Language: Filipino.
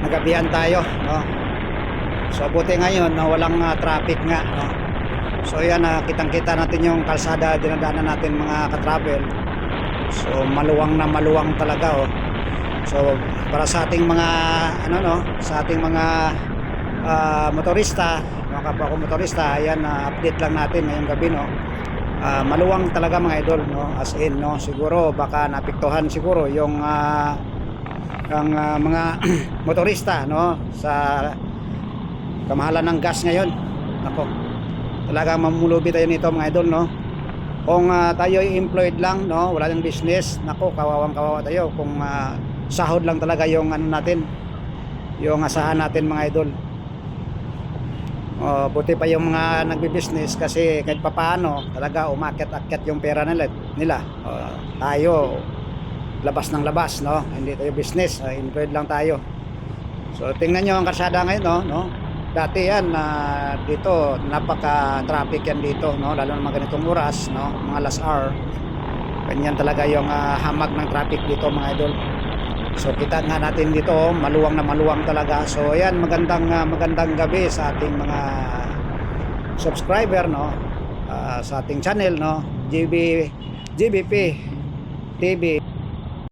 nagabihan tayo, no? So buti ngayon na walang traffic nga, no? So yan, kitang-kita natin yung kalsada dinadaanan natin mga ka-travel. So maluwang na maluwang talaga, oh. So para sa ating mga sa ating mga motorista, mga kapwa ko motorista, ayan, update lang natin ngayong gabi, no. Maluwang talaga mga idol, no, as in, no, siguro baka naapektuhan siguro yung mga motorista, no, sa kamahalan ng gas ngayon. Nako, talagang mamulubi tayo nito mga idol, no. Kung tayo ay employed lang, no, wala nang business, nako, kawawang kawawa tayo kung sahod lang talaga yung natin, yung asahan natin mga idol. Buti pa yung mga nagbi-business kasi kahit papaano talaga umakyat-akyat yung pera nila. Tayo labas ng labas, no, hindi tayo business, employed lang tayo. So tingnan nyo ang kalsada ngayon, no. Dati yan, dito napaka-traffic yan dito, no, lalo na mga ganitong oras, no, mga last hour. Ganyan talaga yung hamag ng traffic dito mga idol. So kita nga natin dito, maluwang na maluwang talaga. So ayan, magandang gabi sa ating mga subscriber, no, sa ating channel, no, GBP TV.